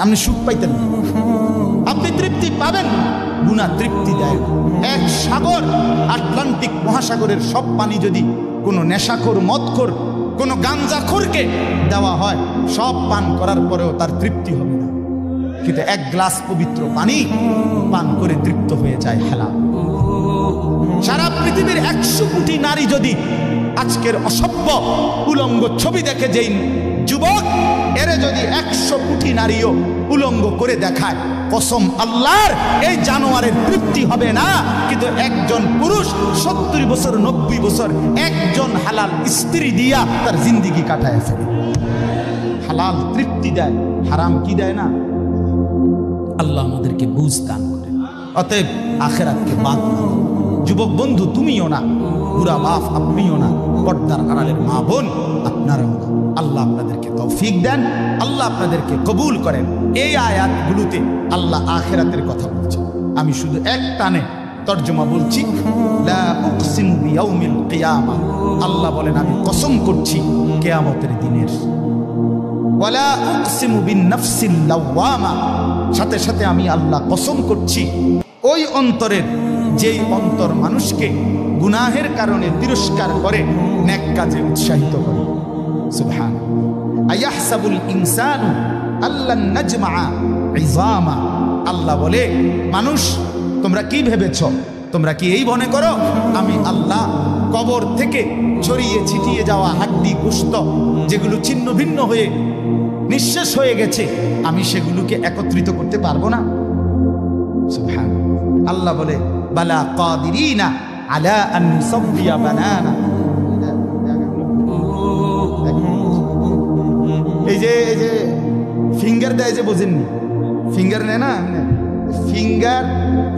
আপনি সুখ পাইতেন না, আপনি তৃপ্তি পাবেন। গুনাহ তৃপ্তি দেয়। এক সাগর, আটলান্টিক মহাসাগরের সব পানি যদি কোনো নেশাখোর, মদখোর, কোনো গাঞ্জাখোরকে দেওয়া হয়, সব পান করার পরেও তার তৃপ্তি হবে না। কিন্তু এক গ্লাস পবিত্র পানি পান করে তৃপ্ত হয়ে যায় হালাল। সারা পৃথিবীর 100 কোটি নারী যদি আজকের অসভ্য উলঙ্গ ছবি দেখে, যেই যুবক এরে যদি 100 কোটি নারীও উলঙ্গ করে দেখায়, কসম আল্লাহর, এই জানোয়ারের তৃপ্তি হবে না। কিন্তু একজন পুরুষ 70 বছর 90 বছর একজন হালাল স্ত্রী দিয়া তার জিন্দিগি কাটায় ফেলে। হালাল তৃপ্তি দেয়, হারাম কি দেয় না। আল্লাহ আমাদেরকে বুঝ দান করে। অতএব আখিরাতকে বাদ না। যুবক বন্ধু তুমিও না, বুড়া বাপ আপনিও না, পর্দার আড়ালের মা বোন আপনারাও না। আল্লাহ আপনাদেরকে তৌফিক দেন, আল্লাহ আপনাদেরকে কবুল করেন। এই আয়াতগুলোতে আল্লাহ আখিরাতের কথা বলছেন। আমি শুধু এক টানে তর্জমা বলছি। লা উকসিমু বিয়াউমিল কিয়ামা, আল্লাহ বলেন আমি কসম করছি কিয়ামতের দিনের। ওয়ালা উকসিমু বিন-নাফসিল লাওয়ামা, সাথে সাথে আমি আল্লাহ কসম করছি ওই অন্তরের, যেই অন্তর মানুষকে গুনাহের কারণে তিরস্কার করে, নেক কাজে উৎসাহিত করে। সুবহান। আয়াহসাবুল ইনসানু আল্লান নাজমা ইযামা, আল্লাহ বলে মানুষ তোমরা কি ভেবেছ, তোমরা কি এই মনে করো আমি আল্লাহ কবর থেকে ছড়িয়ে ছিটিয়ে যাওয়া হাড্ডি গোশত যেগুলো ছিন্ন ভিন্ন হয়ে নিঃশেষ হয়ে গেছে, আমি সেগুলোকে একত্রিত করতে পারবো না? সুবহান। আল্লাহ বলে বালা কাদিরিনা আলা আন নুসাব্বিয়া বানানা। এই যে ফিঙ্গার দেয় যে, বোঝেননি? ফিঙ্গার নেয় না, ফিঙ্গার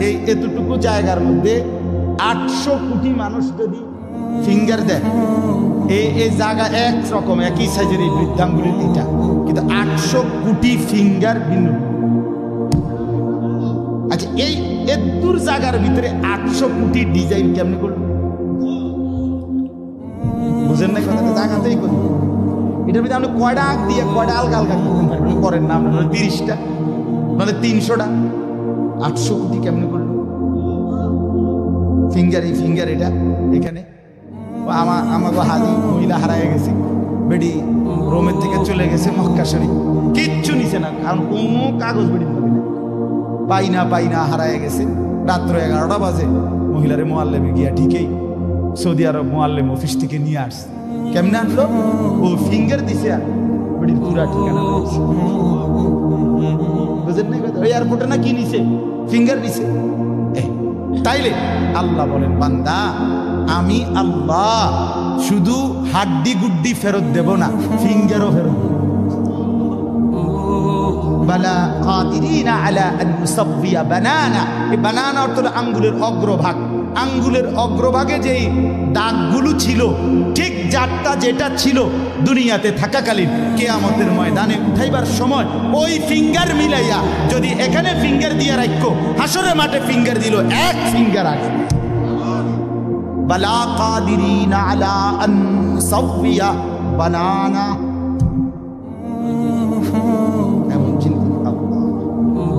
এই এতটুকু জায়গার মধ্যে 800 কোটি মানুষ যদি ফিঙ্গার দেয়, এই জায়গা একরকম একই সাইজের এই বৃদ্ধাঙ্গুলির এটা, কিন্তু 800 কোটি ফিঙ্গার ভিন্ন। আচ্ছা, এই এতদূর জায়গার ভিতরে 800 কোটি ডিজাইন কেমনি করল? বুঝেন না কথাটা? জায়গাতেই করি। এটার ভিতরে আপনি কয়টা আগ দিয়ে কয়টা আলগা আলগা করতে পারবেন? করেন না, আপনার 30টা, মানে 300টা। 800 কোটি কেমনি করলো? ফিঙ্গার, এই ফিঙ্গার এটা এখানে। আমাকে হাজি মহিলা হারায় গেছে, বেডি রোমের থেকে চলে গেছে মক্কা শরীফ, কিচ্ছু নিছে না, কারণ কোনো কাগজ বেডি পাই না হারায় গেছে। রাত্র 11টা বাজে মহিলারে মোয়াল্লেমে গিয়া ঠিকই সৌদি আরব মোয়াল্লেম অফিস থেকে নিয়ে আসছে। কেমনে আনলো? ও ফিঙ্গার দিছে আর বেডির পুরা ঠিকানা বলছে। বুঝেন না কথা? ওই এয়ারপোর্টে না কি নিছে? ফিঙ্গার নিছে। তাইলে আল্লাহ বলেন বান্দা, আমি আল্লাহ শুধু হাড্ডি গুড্ডি ফেরত দেব না, ফিঙ্গারও ফেরত দেব। বালা কাদিরিনা আলা আন নুসাব্বিয়া বানানা। এই বানানা অর্থ হলো আঙ্গুলের অগ্রভাগ। আঙ্গুলের অগ্রভাগে যেই দাগগুলো ছিল, ঠিক যারটা যেটা ছিল দুনিয়াতে থাকাকালীন, কিয়ামতের ময়দানে উঠাইবার সময় ওই ফিঙ্গার মিলাইয়া যদি এখানে ফিঙ্গার দিয়ে রাখো, হাসরের মাঠে ফিঙ্গার দিল, এক ফিঙ্গার আছে। বালা কাদিরিনা আলা আন নুসাব্বিয়া বানানা। এমন চিন্তা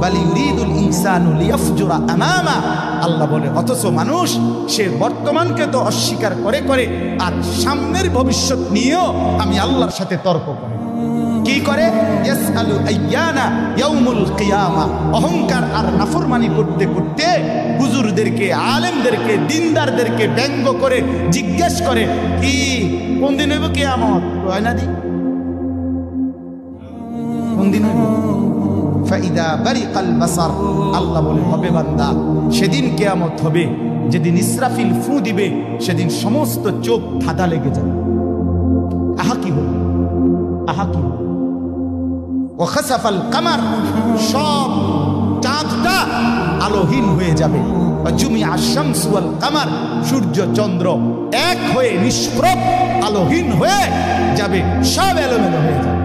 বালি ইউরিদুল ইনসানু লিয়াফজুরা আমামা। আল্লাহ বলে অথচ মানুষ সে বর্তমানকে তো অস্বীকার করে করে আর সামনের ভবিষ্যৎ নিয়েও আমি আল্লাহর সাথে তর্ক করে। কি করে? ইয়াসআলু আইয়ানা ইয়াউমুল কিয়ামা। অহংকার আর নাফরমানি করতে করতে হুজুরদেরকে, আলেমদেরকে, দিনদারদেরকে ব্যঙ্গ করে জিজ্ঞেস করে, কি কোন দিন হইব কিয়ামত? হয় না দি কোন দিন হইব? ফাইদা বারিকাল বাসার, আল্লাহ বলে হবে বান্দা সেদিন কিয়ামত হবে যেদিন ইসরাফিল ফু দিবে, সেদিন সমস্ত চোখ ধাঁধা লেগে যাবে। আহা কি হবে, আহা কি হবে। ওয়া খাসাফাল কামার, সব চাঁদটা আলোহীন হয়ে যাবে। ওয়া জুমিআ শামসু ওয়াল কামার, সূর্য চন্দ্র এক হয়ে নিষ্প্রভ আলোহীন হয়ে যাবে, সব এলোমেলো হয়ে যাবে।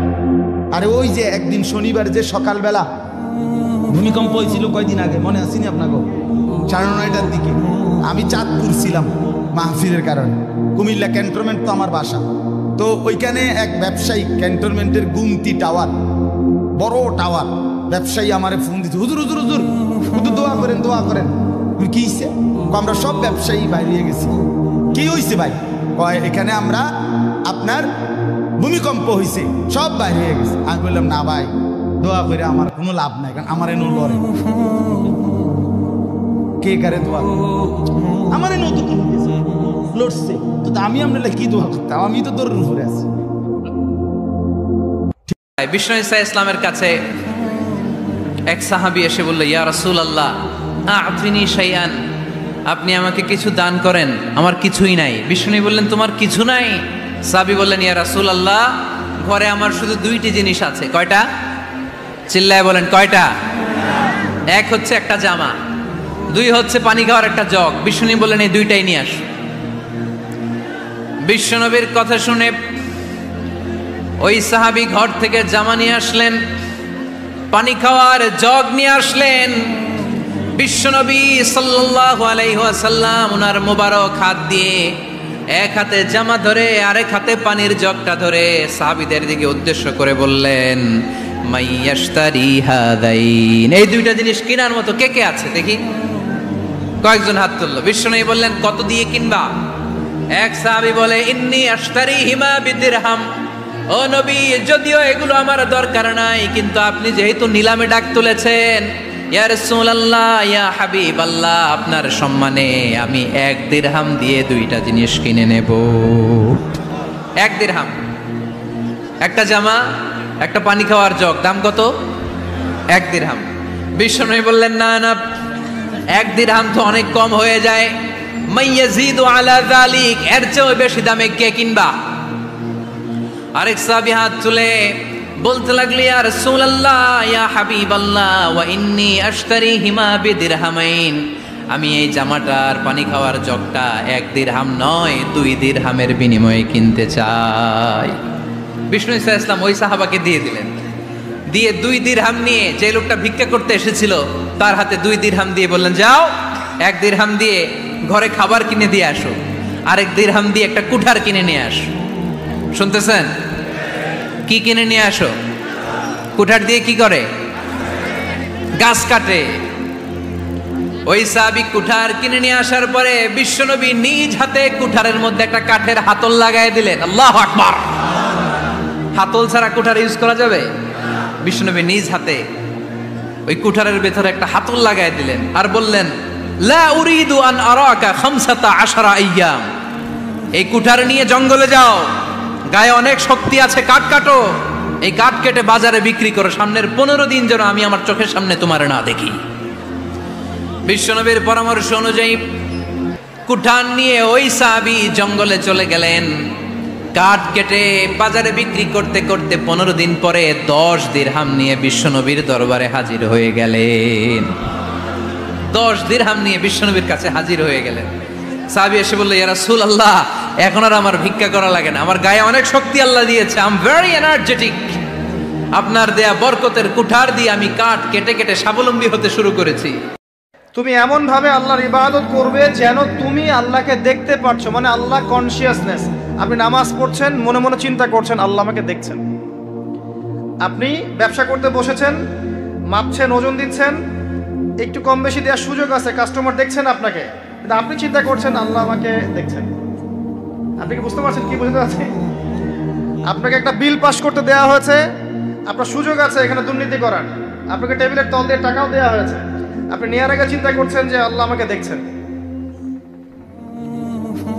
আরে ওই যে একদিন শনিবার যে সকালবেলা ভূমিকম্প হয়েছিল কয়দিন আগে, মনে আসেনি আপনাকে? 9:30টার দিকে আমি চাঁদপুর ছিলাম মাহফিলের কারণে। কুমিল্লা ক্যান্টনমেন্ট তো আমার বাসা, তো ওইখানে এক ব্যবসায়িক ক্যান্টনমেন্টের গুমতি টাওয়ার, বড় টাওয়ার, ব্যবসায়ী আমারে ফোন দিচ্ছে, হুজুর হুজুর হুজুর হুজুর দোয়া করেন দোয়া করেন। কি হয়েছে? আমরা সব ব্যবসায়ী বাইরে গেছি। কি হয়েছে ভাই? কয় এখানে আমরা আপনার ভূমিকম্প হয়েছে, সব বাইরে হয়ে গেছে। আমি বললাম না ভাই, দোয়া করে আমার কোনো লাভ নাই, কারণ আমার এনে লড়ে কে কারে দোয়া আমার এনে তো লড়ছে, তো আমি আপনার কি দোয়া করতাম? আমি তো দৌড়ের উপরে আছি। বিষ্ণু ঈসা ইসলামের কাছে এক সাহাবী এসে বলল, ইয়া রাসূলুল্লাহ আ'তিনি শাইআন, আপনি আমাকে কিছু দান করেন, আমার কিছুই নাই। বিষ্ণু বললেন, তোমার কিছু নাই? সাহাবী বললেন, ইয়া রাসূলুল্লাহ ঘরে আমার শুধু দুইটি জিনিস আছে। কয়টা? চিল্লায় বলেন কয়টা? এক হচ্ছে একটা জামা, দুই হচ্ছে পানি খাওয়ার একটা জগ। বিষ্ণু বললেন, এই দুইটাই নিয়ে আস। বিশ্বনবীর কথা শুনে ওই সাহাবী ঘর থেকে জামা নিয়ে আসলেন, পানি খাওয়ার জগ নিয়ে আসলেন। বিশ্বনবী সাল্লাল্লাহু আলাইহি ওয়াসাল্লাম ওনার মোবারক হাত দিয়ে এক হাতে জামা ধরে আরেক হাতে পানির জগটা ধরে সাহাবীদের দিকে উদ্দেশ্য করে বললেন, মাইয়াশতারি হাদাইন, এই দুইটা জিনিস কেনার মতো কে কে আছে দেখি? কয়েকজন হাত তুললো। বিশ্বনবী বললেন, কত দিয়ে কিনবা? এক সাহাবী বলে, ইন্নী আশতারিহিমা বিদিরহাম, ও নবী যদিও এগুলো আমার দরকার নাই, কিন্তু আপনি যেহেতু নিলামে ডাক তুলেছেন, ইয়া রাসূলুল্লাহ ইয়া হাবিবাল্লাহ, আপনার সম্মানে আমি 1 দিরহাম দিয়ে দুইটা জিনিস কিনে নেব। 1 দিরহাম, একটা জামা, একটা পানি খাওয়ার জগ, দাম কত? 1 দিরহাম। বিশ্বনবী বললেন, না না, 1 দিরহাম তো অনেক কম হয়ে যায়, মাইয়াজিদু আলা যালিক, এর চেয়ে বেশি দামে কে কিনবা? আরেক সাহাবী হাত তুলে বলতে লাগলো, ইয়া রাসূলুল্লাহ ইয়া হাবিবাল্লাহ ওয়া ইন্নী আশতারিহিমা বিদিরহামাইন, আমি এই জামাটার পানি খাওয়ার জগটা 1 দিরহাম নয় 2 দিরহামের বিনিময়ে কিনতে চাই। বিষ্ণু ঈসা ইসলাম ওই সাহাবাকে দিয়ে দিলেন। দিয়ে 2 দিরহাম নিয়ে যে লোকটা ভিক্ষা করতে এসেছিল তার হাতে 2 দিরহাম দিয়ে বললেন, যাও 1 দিরহাম দিয়ে ঘরে খাবার কিনে দিয়ে আসো, আরেক দিরহাম দিয়ে একটা কুঠার কিনে নিয়ে আসো। শুনতেছেন? কি কিনে নিয়ে আসো? কুঠার দিয়ে কি করে? গাছ কাটে। ওই সাহাবী কুঠার কিনে নিয়ে আসার পরে বিশ্বনবী নিজ হাতে কুঠারের মধ্যে একটা কাঠের হাতল লাগাই দিলেন। আল্লাহু আকবার! হাতল ছাড়া কুঠার ইউজ করা যাবে? বিশ্বনবী নিজ হাতে ওই কুঠারের ভেতরে একটা হাতল লাগাই দিলেন আর বললেন, লা উরিদু আন আরাকা 15 আইয়াম, এই কুঠার নিয়ে জঙ্গলে যাও, গায়ে অনেক শক্তি আছে, কাঠ কাটো, এই কাঠ কেটে বাজারে বিক্রি করো, সামনের 15 দিন যেন আমি আমার চোখের সামনে তোমার না দেখি। বিশ্বনবীর পরামর্শ অনুযায়ী কুঠার নিয়ে ওই সাহাবী জঙ্গলে চলে গেলেন। কাঠ কেটে বাজারে বিক্রি করতে করতে 15 দিন পরে 10 দিরহাম নিয়ে বিশ্বনবীর দরবারে হাজির হয়ে গেলেন। 10 দিরহাম নিয়ে বিশ্বনবীর কাছে হাজির হয়ে গেলেন। সাহাবী এসে বলল, ইয়া রাসূলুল্লাহ এখন আর আমার ভিক্ষা করা লাগে না, আমার গায়ে অনেক শক্তি আল্লাহ দিয়েছে, আই এম ভেরি এনার্জেটিক, আপনার দেয়া বরকতের কুঠার দিয়ে আমি কাঠ কেটে কেটে স্বাবলম্বী হতে শুরু করেছি। তুমি এমন ভাবে আল্লাহর ইবাদত করবে যেন তুমি আল্লাহকে দেখতে পাচ্ছ, মানে আল্লাহ কনসিয়াসনেস। আপনি নামাজ পড়ছেন, মনে মনে চিন্তা করছেন আল্লাহ আমাকে দেখছেন। আপনি ব্যবসা করতে বসেছেন, মাপছেন, ওজন দিচ্ছেন, একটু কম বেশি দেওয়ার সুযোগ আছে, কাস্টমার দেখছেন আপনাকে, কিন্তু আপনি চিন্তা করছেন আল্লাহ আমাকে দেখছেন। আপনি কি বুঝতে পারছেন? কি বুঝতে পারছেন? আপনাকে একটা বিল পাস করতে দেওয়া হয়েছে, আপনার সুযোগ আছে এখানে দুর্নীতি করার, আপনাকে টেবিলের তল দিয়ে টাকাও দেওয়া হয়েছে, আপনি নেওয়ার আগে চিন্তা করছেন যে আল্লাহ আমাকে দেখছেন।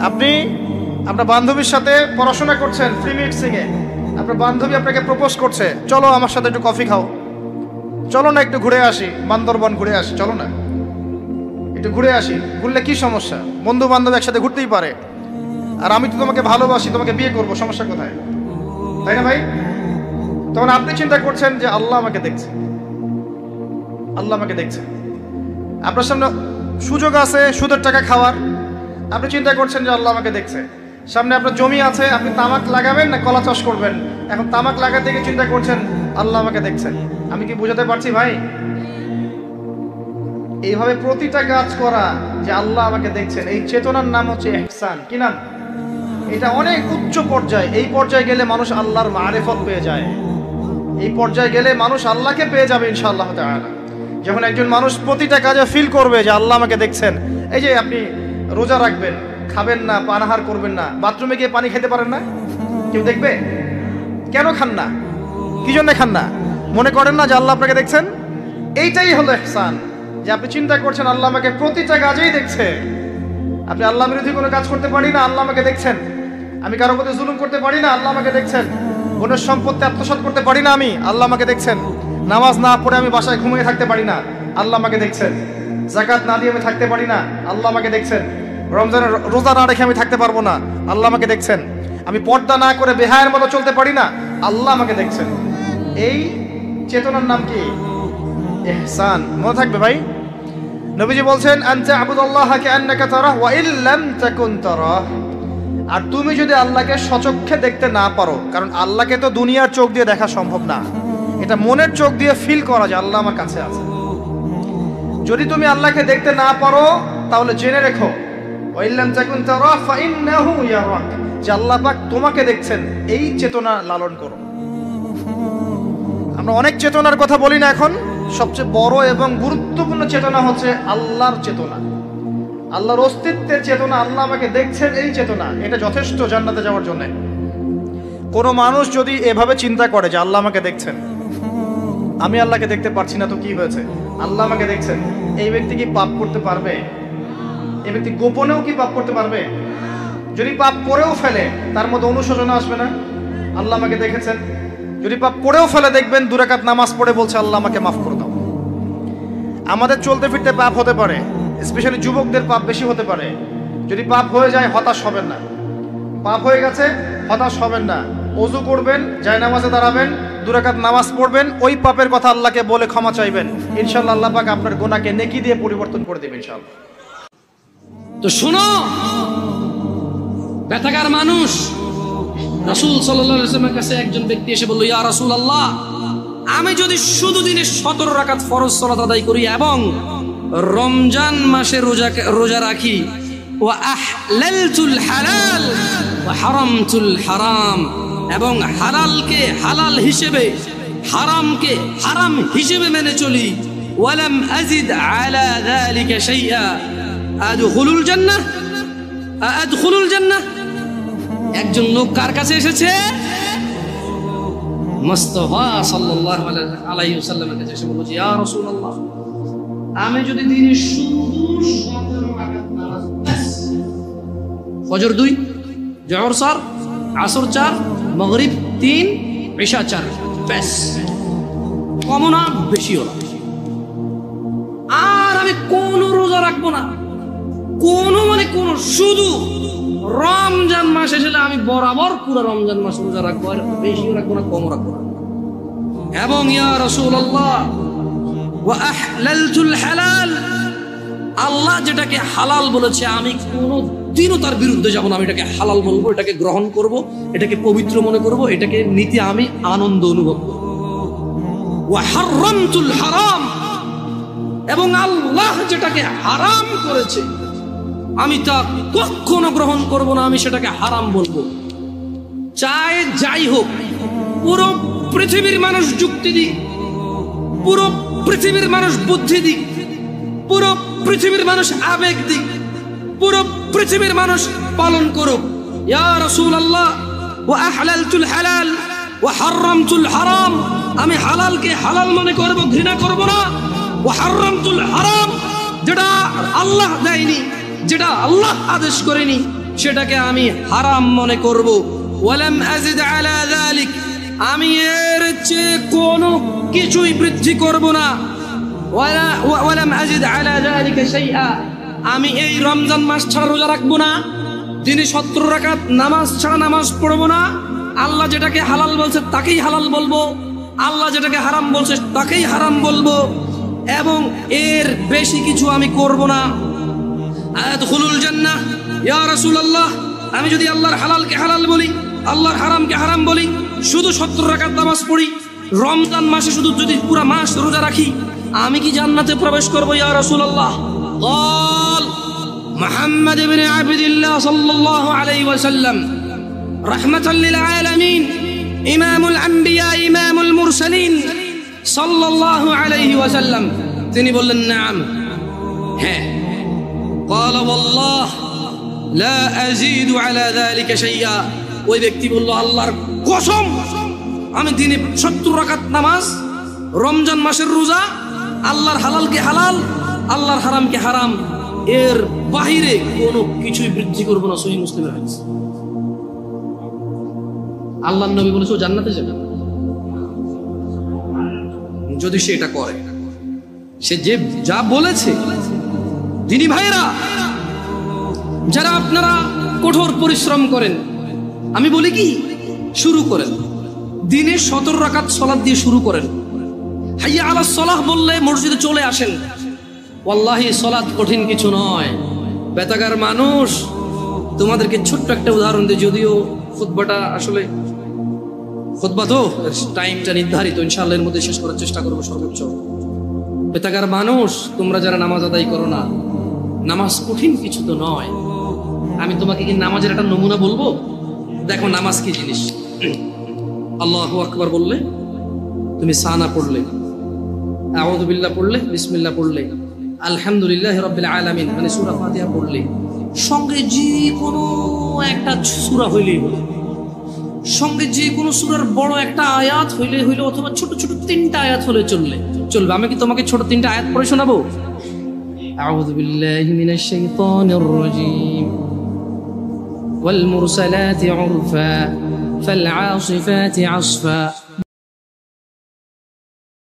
আপনি আপনার বান্ধবীর সাথে পড়াশোনা করছেন ফ্রি মিক্সিংয়ে, আপনার বান্ধবী আপনাকে প্রপোজ করছে, চলো আমার সাথে একটু কফি খাও, চলো না একটু ঘুরে আসি, বান্দরবন ঘুরে আসি, চলো না একটু ঘুরে আসি। ঘুরলে কি সমস্যা? বন্ধু বান্ধব একসাথে ঘুরতেই পারে। আর আমি তো তোমাকে ভালোবাসি, তোমাকে বিয়ে করবো, সমস্যা কোথায়? তাই না ভাই? তখন আপনি চিন্তা করছেন যে আল্লাহ আমাকে দেখছে, আল্লাহ আমাকে দেখছে। আপনার সামনে সুযোগ আছে সুদের টাকা খাওয়ার, আপনি চিন্তা করছেন যে আল্লাহ আমাকে দেখছে। সামনে আপনার জমি আছে, আপনি তামাক লাগাবেন না কলা চাষ করবেন, এখন তামাক লাগাতে গিয়ে চিন্তা করছেন আল্লাহ আমাকে দেখছেন। আমি কি বুঝাতে পারছি ভাই? এইভাবে প্রতিটা কাজ করা যে আল্লাহ আমাকে দেখছেন, এই চেতনার নাম হচ্ছে ইহসান। কি নাম? এটা অনেক উচ্চ পর্যায়ে। এই পর্যায়ে গেলে মানুষ আল্লাহর মারিফত পেয়ে যায়। এই পর্যায়ে গেলে মানুষ আল্লাহকে পেয়ে যাবে ইনশাআল্লাহ তাআলা। যখন একজন মানুষ প্রতিটা কাজে ফিল করবে যে আল্লাহ আমাকে দেখছেন। এই যে আপনি রোজা রাখবেন, খাবেন না, পানাহার করবেন না, বাথরুমে গিয়ে পানি খেতে পারেন না, কেউ দেখবে? কেন খান না? কি জন্য খান না? মনে করেন না যে আল্লাহ আপনাকে দেখছেন? এইটাই হলো ইহসান, যে আপনি চিন্তা করছেন আল্লাহ আমাকে প্রতিটা কাজেই দেখছে। আপনি আল্লাহ বিরোধী কোনো কাজ করতে পারি না, আল্লাহ আমাকে দেখছেন। আমি কারো প্রতি জুলুম করতে পারি না, আল্লাহ আমাকে দেখছেন। বোনের সম্পত্তি আত্মসাৎ করতে পারি না আমি, আল্লাহ আমাকে দেখছেন। নামাজ না পড়ে আমি বাসায় ঘুমিয়ে থাকতে পারি না, আল্লাহ আমাকে দেখছেন। যাকাত না দিয়ে আমি থাকতে পারি না, আল্লাহ আমাকে দেখছেন। রমজানের রোজা না রেখে আমি থাকতে পারবো না, আল্লাহ আমাকে দেখছেন। আমি পর্দা না করে বেহায়ের মতো চলতে পারি না, আল্লাহ আমাকে দেখছেন। এই চেতনার নাম কি? ইহসান। মনে থাকবে ভাই। নবীজি বলছেন আনতা আবুদুল্লাহ কাআন্নাকা তারাহ ওয়া ইল্লাম তাকুন তারাহ। আর তুমি যদি আল্লাহকে সচক্ষে দেখতে না পারো, কারণ আল্লাহকে তো দুনিয়ার চোখ দিয়ে দেখা সম্ভব না, এটা মনের চোখ দিয়ে ফিল করা যে আল্লাহ আমার কাছে আছে। যদি তুমি আল্লাহকে দেখতে না পারো তাহলে জেনে রেখো ওয়া ইল্লাম তাকুন তারাহ ফাইন্নাহু ইয়ারাক, যে আল্লাহ পাক তোমাকে দেখছেন। এই চেতনা লালন করো। আমরা অনেক চেতনার কথা বলি না এখন, সবচেয়ে বড় এবং গুরুত্বপূর্ণ চেতনা হচ্ছে আল্লাহর চেতনা, আল্লাহর অস্তিত্বের চেতনা। আল্লাহ আমাকে দেখছেন, এই চেতনা, এটা যথেষ্ট জান্নাতে যাওয়ার জন্য। কোনো মানুষ যদি এভাবে চিন্তা করে যে আল্লাহ আমাকে দেখছেন, আমি আল্লাহকে দেখতে পারছি না, তো কি হয়েছে, আল্লাহ আমাকে দেখছেন, এই ব্যক্তি কি পাপ করতে পারবে? এই ব্যক্তি গোপনেও কি পাপ করতে পারবে? যদি পাপ করেও ফেলে তার মধ্যে অনুশোচনা আসবে না? আল্লাহ আমাকে দেখেছেন। যদি পাপ পড়েও ফেলে দেখবেন 2 রাকাত নামাজ পড়ে বলছে আল্লাহ আমাকে মাফ করে দাও। আমাদের চলতে ফিরতে পাপ হতে পারে, স্পেশালি যুবকদের পাপ বেশি হতে পারে। যদি পাপ হয়ে যায় হতাশ হবেন না। পাপ হয়ে গেছে হতাশ হবেন না। ওযু করবেন, জায়নামাজে দাঁড়াবেন, 2 রাকাত নামাজ পড়বেন, ওই পাপের কথা আল্লাহকে বলে ক্ষমা চাইবেন। ইনশাআল্লাহ আল্লাহ পাক আপনার গুনাহকে নেকি দিয়ে পরিবর্তন করে দেবেন ইনশাআল্লাহ। তো শোনো, ব্যথাকার মানুষ রাসূল সাল্লাল্লাহু আলাইহি ওয়াসাল্লামের কাছে একজন ব্যক্তি এসে বলল, ইয়া রাসূলুল্লাহ, আমি যদি শুধু দিনে 17 রাকাত ফরজ সালাত আদায় করি এবং রমজান মাসে রোজা রাখি, ওয়া আহলালতুল হালাল ওয়া হারামতুল হারাম, এবং হালালকে হালাল হিসেবে, হারামকে হারাম হিসেবে মেনে চলি, ওয়ালাম আযিদ আলা যালিকা শাইআ, আদখুলুল জান্নাহ আদখুলুল জান্নাহ। একজন লোক কার কাছে এসেছে? মুস্তাফা সাল্লাল্লাহু আলাইহি ওয়াসাল্লামের কাছে এসে বলল, ইয়া রাসূলুল্লাহ, আমি যদি দিনে শুধু 17 রাকাত নামাজ, ফজর 2, জোহর 4, আসর 4, মাগরিব 3, ইশা 4, ব্যাস, কম না বেশিও না, আর আমি কোনো রোজা রাখবো না, কোনো শুধু রমজান মাস এসে আমি বরাবর পুরো রমজান মাস রোজা রাখবো, আর বেশিও রাখবো না, কমও রাখবো না। এবং ইয়া রাসূলুল্লাহ, ওয়া আহলালতুল হালাল, আল্লাহ যেটাকে হালাল বলেছে আমি কোনোদিনও তার বিরুদ্ধে যাব না। আমি এটাকে হালাল বলবো, এটাকে গ্রহণ করব, এটাকে পবিত্র মনে করব, এটাকে নিতে আমি আনন্দ অনুভব করব। ওয়া হারামতুল হারাম, এবং আল্লাহ যেটাকে হারাম করেছে আমি তা কখনো গ্রহণ করব না, আমি সেটাকে হারাম বলবো। চাই যাই হোক, পুরো পৃথিবীর মানুষ যুক্তি দিক, পুরো পৃথিবীর মানুষ বুদ্ধি দিক, পুরো পৃথিবীর মানুষ আবেগ দিক, পুরো পৃথিবীর মানুষ পালন করুক, ইয়া রাসূলুল্লাহ, ওয়া আহলালতুল হালাল ওয়া হারামতুল হারাম, আমি হালালকে হালাল মনে করব, ঘৃণা করব না। ওয়া হারামতুল হারাম, যেটা আল্লাহ দেয়নি, যেটা আল্লাহ আদেশ করেনি, সেটাকে আমি হারাম মনে করব। ওয়ালাম আযিদ আলা যালিক, আমি এর চেয়ে কোনো কিছুই বৃদ্ধি করব না। ওয়ালাম আযিদ আলা যালিকা শাইআ, আমি এই রমজান মাস ছাড়া রোজা রাখবো না, দিনে 17 রাকাত নামাজ ছাড়া নামাজ পড়বো না। আল্লাহ যেটাকে হালাল বলছে তাকেই হালাল বলবো, আল্লাহ যেটাকে হারাম বলছে তাকেই হারাম বলবো, এবং এর বেশি কিছু আমি করব না। আদখুলুল জান্নাহ, ইয়া রাসূলুল্লাহ, আমি যদি আল্লাহর হালালকে হালাল বলি, আল্লাহর হারামকে হারাম বলি, শুধু 17 রাকাত নামাজ পড়ি, রমজান মাসে শুধু যদি পুরো মাস রোজা রাখি, আমি কি জান্নাতে প্রবেশ করব ইয়া রাসূলুল্লাহ? قال محمد بن عبد الله صلى الله عليه وسلم رحمة للعالمين ইমামুল আম্বিয়া ইমামুল মুরসালিন সাল্লাল্লাহু আলাইহি ওয়াসাল্লাম তিনি বললেন নাম, হ্যাঁ। قال والله لا ازيد على ذلك شيئا, ওই ব্যক্তি বলল আল্লাহর কসম আমি দিনে 70 রাকাত নামাজ, রমজান মাসের রোজা, আল্লাহর হালালকে হালাল আল্লাহর হারামকে হারাম, এর বাহিরে কোনো কিছুই বৃদ্ধি করব না। সহিহ মুসলিমের হাদিস। আল্লাহর নবী বলেছে ও জান্নাতে যাবে যদি সে এটা করে। সে যে যা বলেছে। দিনী ভাইরা যারা আপনারা কঠোর পরিশ্রম করেন, আমি বলি কি শুরু করেন দিনে 17 রাকাত সালাত দিয়ে শুরু করেন। হাইয়া আলাস সালাহ বললে মসজিদে চলে আসেন। ওয়াল্লাহি সালাত কঠিন কিছু নয়। বেতাগার মানুষ, তোমাদেরকে ছোট্ট একটা উদাহরণ দিই, যদিও খুতবাটা আসলে খুতবা তো টাইমটা নির্ধারিত, ইনশাআল্লাহ এর মধ্যে শেষ করার চেষ্টা করবো সর্বোচ্চ। বেতাগার মানুষ, তোমরা যারা নামাজ আদায় করো না, নামাজ কঠিন কিছু তো নয়। আমি তোমাকে কি নামাজের একটা নমুনা বলবো? দেখো নামাজ কি জিনিস। আল্লাহু আকবার বললে, তুমি সানা পড়লে, আউযু বিল্লাহ পড়লে, বিসমিল্লাহ পড়লে, আলহামদুলিল্লাহি রাব্বিল আলামিন মানে সূরা ফাতিহা পড়লে, সঙ্গে যে কোনো একটা সূরা হইলেই হলো, সঙ্গে যে কোনো সূরার বড় একটা আয়াত হইলে হইলো, অথবা ছোট ছোট 3টা আয়াত হলে চলবে। আমি কি তোমাকে ছোট 3টা আয়াত পড়ে শোনাবো? আউযু বিল্লাহি মিনাশ শাইতানির রাজীম ওয়াল মুরসালাতি উরফা ফাল আসিফাতি আসফা